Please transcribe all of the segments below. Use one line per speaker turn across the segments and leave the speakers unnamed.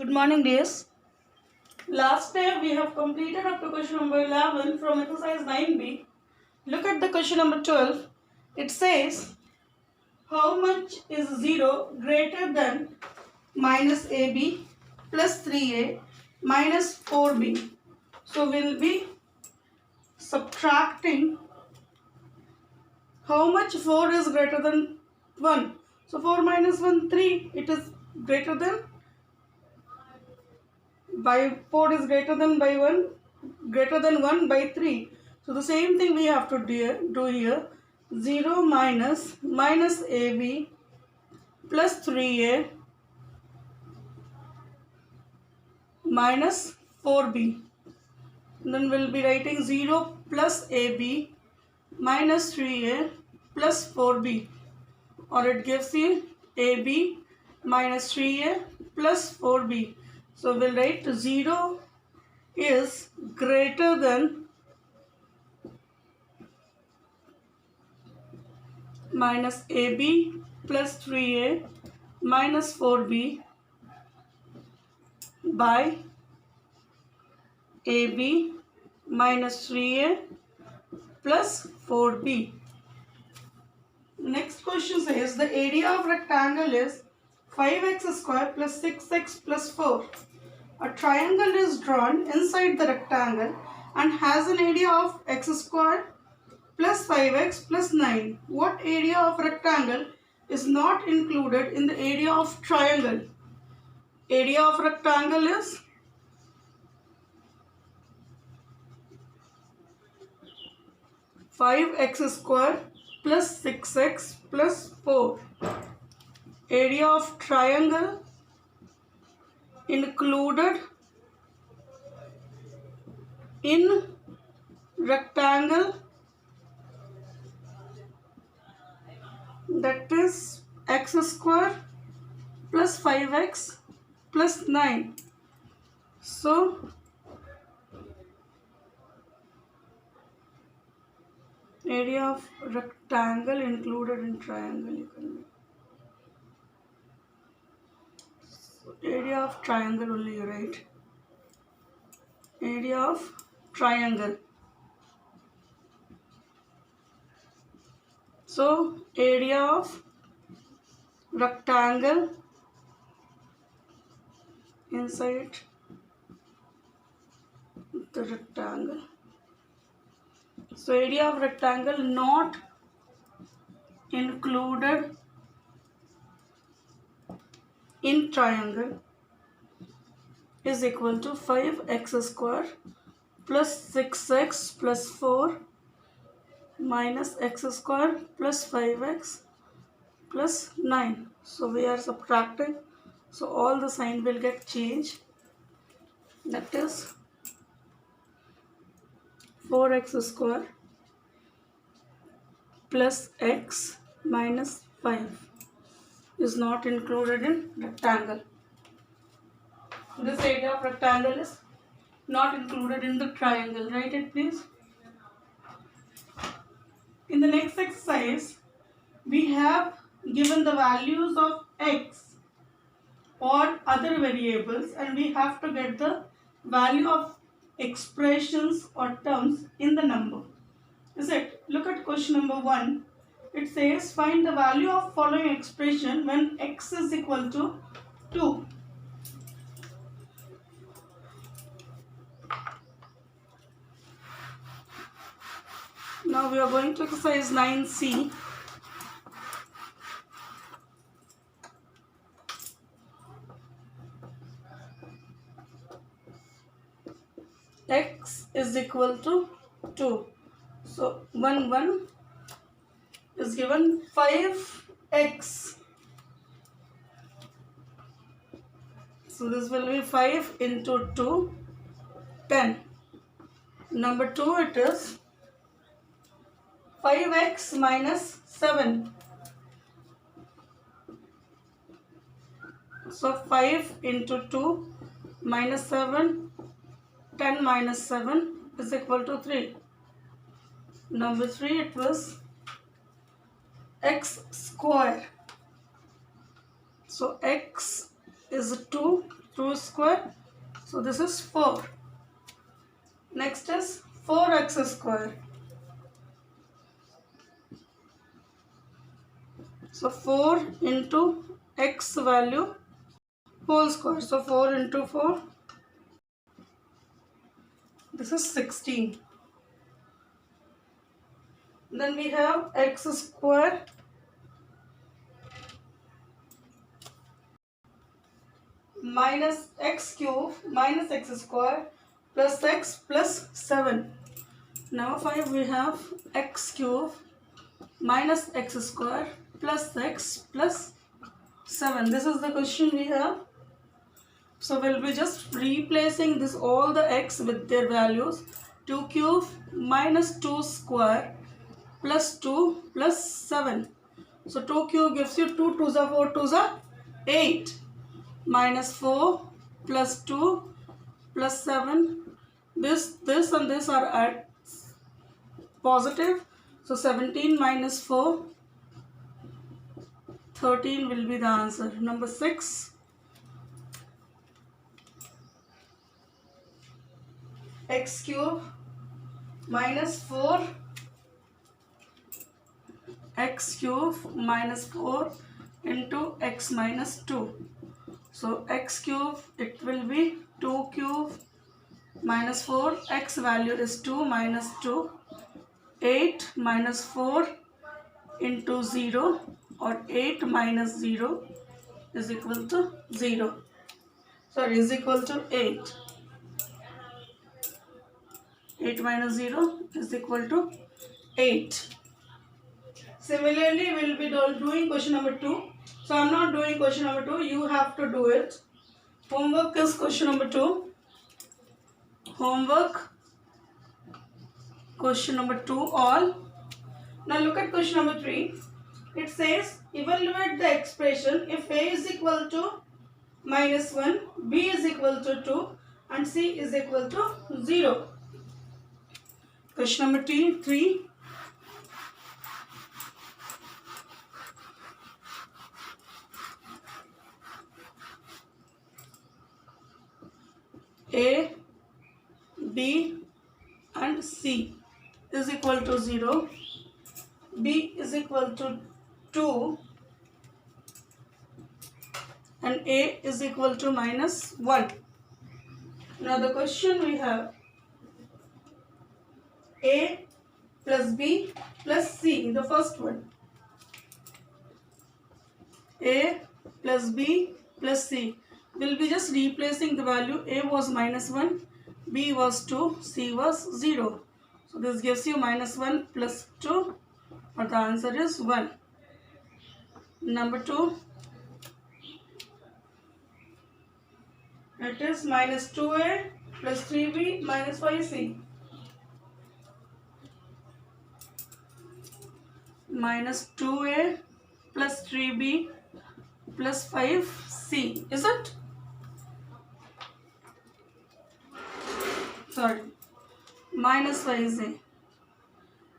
Good morning, dears. Last day we have completed up to question number 11 from exercise 9b. Look at the question number 12. It says, how much is 0 greater than minus ab plus 3a minus 4b? So we'll be subtracting how much 4 is greater than 1. So 4 minus 1, 3. It is greater than by 4 is greater than by 1 greater than 1 by 3. So the same thing we have to do here. 0 minus ab plus 3a minus 4b. Then we'll be writing 0 plus ab minus 3a plus 4b, or it gives you ab minus 3a plus 4b. So we'll write 0 is greater than minus ab plus 3a minus 4b by ab minus 3a plus 4b. Next question says the area of rectangle is 5x square plus 6x plus 4. A triangle is drawn inside the rectangle and has an area of x square plus 5x plus 9. What area of rectangle is not included in the area of triangle? Area of rectangle is 5x square plus 6x plus 4. Area of triangle included in rectangle, that is x square plus 5x plus 9. So area of rectangle included in triangle, you can area of triangle only, right? Area of triangle. So area of rectangle inside the rectangle. So area of rectangle not included in triangle is equal to 5x square plus 6x plus 4 minus x square plus 5x plus 9. So we are subtracting. So all the sign will get changed. That is 4x square plus x minus 5 is not included in rectangle. This area of rectangle is not included in the triangle. Write it, please. In the next exercise, we have given the values of x or other variables, and we have to get the value of expressions or terms in the number. Is it? Look at question number 1. It says find the value of following expression when x is equal to 2. Now we are going to exercise 9c. X is equal to 2. So 1 is given 5x. So this will be 5 into 2, 10. Number 2, it is 5x minus 7. So 5 into 2 minus 7, 10 minus 7 is equal to 3. Number 3, it was x square. So x is 2, 2 square. So this is 4. Next is 4x square. So 4 into x value whole square. So 4 into 4. This is 16. Then we have x square minus x cube minus x square plus x plus 7. Number 5 we have x cube minus x square plus x plus 7. This is the question we have. So we'll be just replacing this all the x with their values. 2 cube minus 2 square plus 2 plus 7. So 2 cube gives you 2 2s are 4 2s are 8 minus 4 plus 2 plus 7. This and this are at positive. So 17 minus 4, 13 will be the answer. Number 6. X cube minus 4 x cube minus 4 into x minus 2. So x cube, it will be 2 cube minus 4, x value is 2 minus 2, 8 minus 4 into 0 or 8 minus 0 is equal to 0. Sorry, is equal to 8. 8 minus 0 is equal to 8. Similarly, we will be doing question number 2. So, I am not doing question number 2. You have to do it. Homework is question number 2. Homework question number 2 all. Now, look at question number 3. It says, evaluate the expression if A is equal to minus 1, B is equal to 2 and C is equal to 0. Question number 3. A, B and C is equal to 0, B is equal to 2 and A is equal to minus 1. Now the question we have, A plus B plus C, the first one. A plus B plus C. We'll be just replacing the value. A was minus 1, B was 2, C was 0. So this gives you minus 1 plus 2, or the answer is 1. Number 2, it is minus 2A plus 3B minus 5C. Minus 2A plus 3B plus 5C. Is it? Sorry. Minus 5C.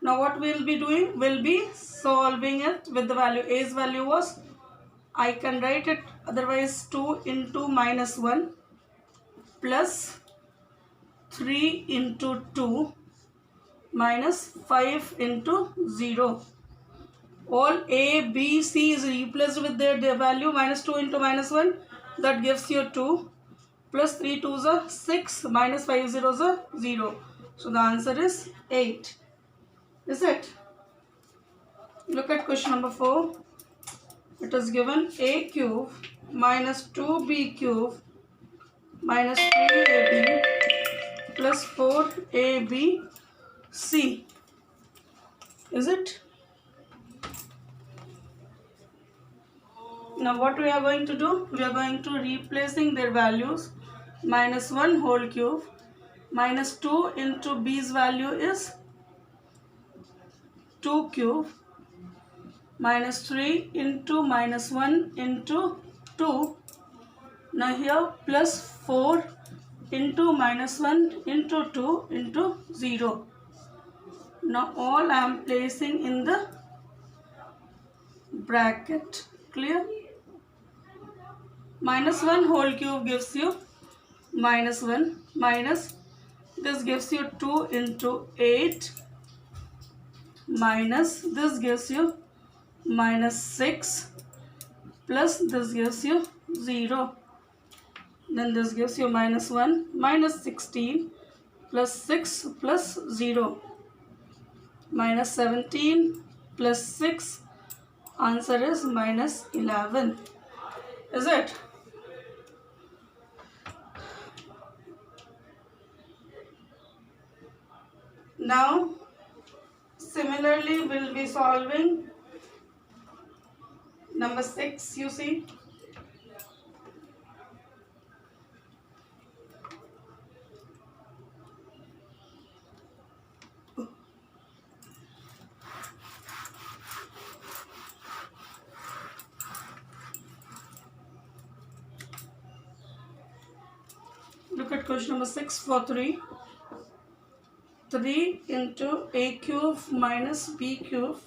Now what we will be doing? We'll be solving it with the value. A's value was, I can write it otherwise, 2 into minus 1 plus 3 into 2 minus 5 into 0. All A, B, C is replaced with their value. Minus 2 into minus 1, that gives you 2 plus 3 2s are 6 minus 5 zeros are 0. So the answer is 8. Is it? Look at question number 4. It is given A cube minus 2B cube minus 3AB plus 4ABC. Is it? Now what we are going to do? We are going to replacing their values. Minus 1 whole cube minus 2 into B's value is 2 cube minus 3 into minus 1 into 2. Now here plus 4 into minus 1 into 2 into 0. Now all I am placing in the bracket. Clear? Minus 1 whole cube gives you minus 1 minus this gives you 2 into 8 minus this gives you minus 6 plus this gives you 0. Then this gives you minus 1 minus 16 plus 6 plus 0 minus 17 plus 6. Answer is minus 11. Is it? Now similarly we'll be solving number 6. You see, look at question number 6 for 3. 3 into a cube minus b cube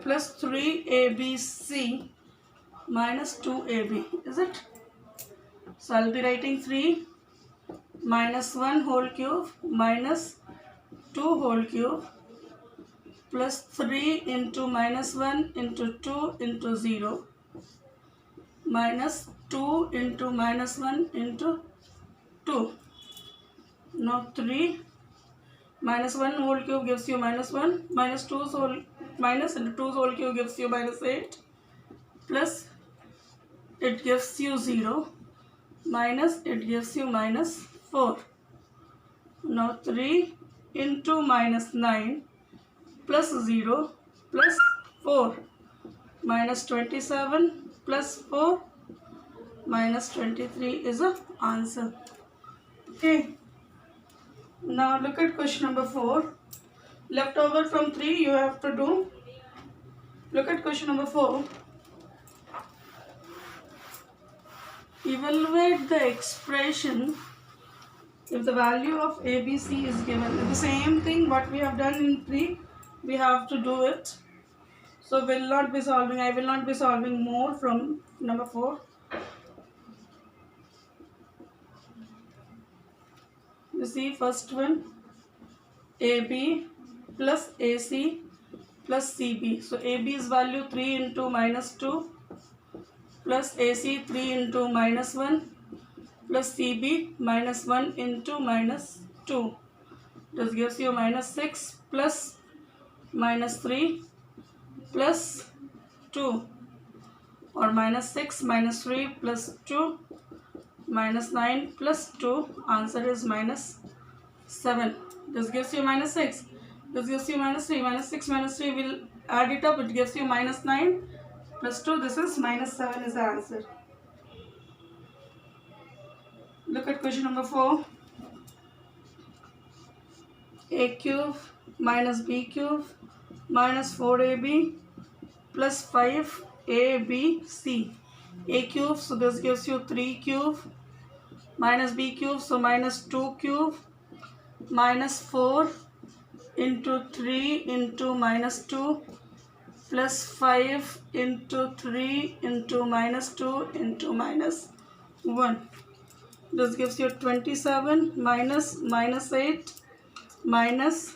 plus 3abc minus 2ab. Is it? So I'll be writing 3 minus 1 whole cube minus 2 whole cube plus 3 into minus 1 into 2 into 0 minus 2 into minus 1 into 2. Now 3 minus 1 whole cube gives you minus 1 minus 2 whole minus into 2 whole cube gives you minus 8 plus it gives you 0 minus it gives you minus 4. Now 3 into minus 9 plus 0 plus 4 minus 27 plus 4 minus 23 is the answer. Okay. Now look at question number 4. Left over from 3 you have to do. Look at question number 4. Evaluate the expression if the value of ABC is given. The same thing what we have done in 3, we have to do it. So I will not be solving more from number 4. You see, first one, AB plus AC plus CB. So AB's value 3 into minus 2 plus AC 3 into minus 1 plus CB minus 1 into minus 2. This gives you minus 6 plus minus 3 plus 2, or minus 6 minus 3 plus 2 minus 9 plus 2. Answer is minus 7. This gives you minus 6. This gives you minus 3. Minus 6 minus 3 will add it up. It gives you minus 9 plus 2. This is minus 7 is the answer. Look at question number 4. A cube minus b cube minus 4ab plus 5abc. A cube, so this gives you 3 cube minus b cube, so minus 2 cube minus 4 into 3 into minus 2 plus 5 into 3 into minus 2 into minus 1. This gives you 27 minus minus 8 minus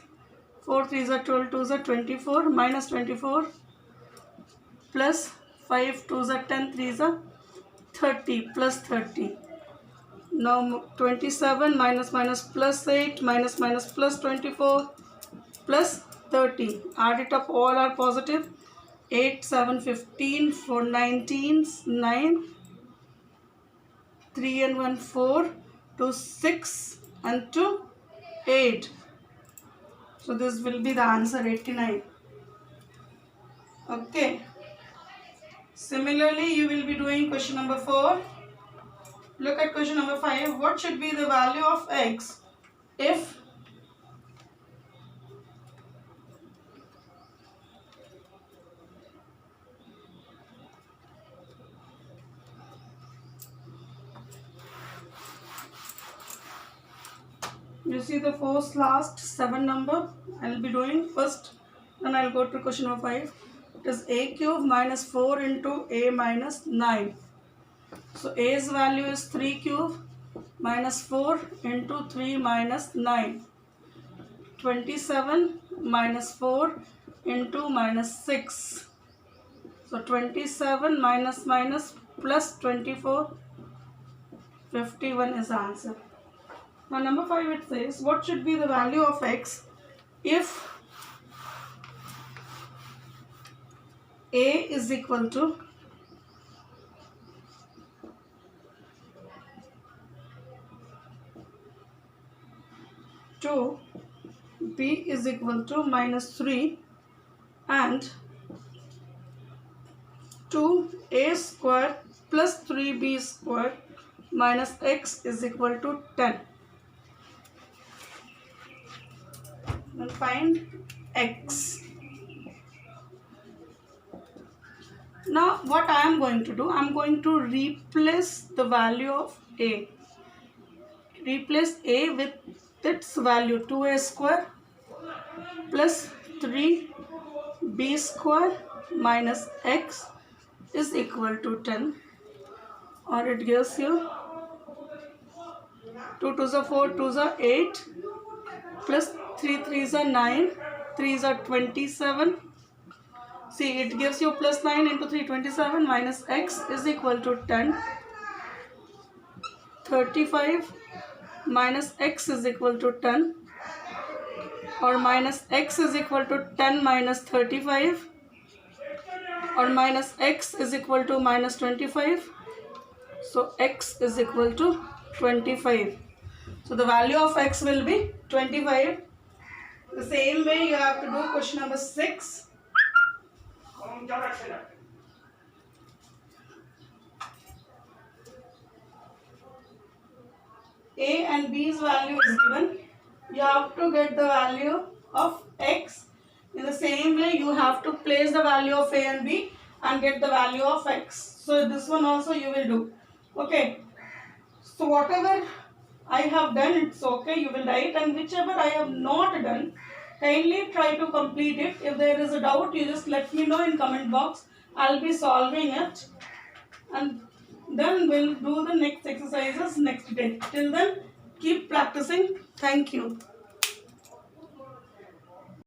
4 3s are 12 2s are 24 minus 24 plus 5 2s are 10 3s are 30 plus 30. Now 27 minus minus plus 8 minus minus plus 24 plus 30. Add it up, all are positive. 8 7 15 4 19 9 3 and 1 4 2 6 and 2 8. So this will be the answer, 89. Okay. Similarly, you will be doing question number 4. Look at question number 5. What should be the value of x if you see the first last 7 number I will be doing first, then I will go to question number 5. It is a cube minus 4 into a minus 9. So A's value is 3 cube minus 4 into 3 minus 9. 27 minus 4 into minus 6. So 27 minus minus plus 24, 51 is the answer. Now number 5, it says what should be the value of x if A is equal to 2, B is equal to minus 3 and 2a square plus 3b square minus x is equal to 10. Then find x. Now what I am going to do, I am going to replace the value of a. Replace a with its value 2a square plus 3b square minus x is equal to 10, or it gives you 2 2s are 4, 2s are 8 plus 3 3s are 9, 3s are 27. See, it gives you plus 9 into 3, 27 minus x is equal to 10. 35 minus x is equal to 10, or minus x is equal to 10 minus 35, or minus x is equal to minus 25. So x is equal to 25. So the value of x will be 25. The same way you have to do question number 6. A and B's value is given. You have to get the value of x. In the same way, you have to place the value of A and B and get the value of x. So this one also you will do. Okay. So whatever I have done, it's okay. You will write, and whichever I have not done, kindly try to complete it. If there is a doubt, you just let me know in comment box. I'll be solving it, and then we'll do the next exercises next day. Till then, keep practicing. Thank you.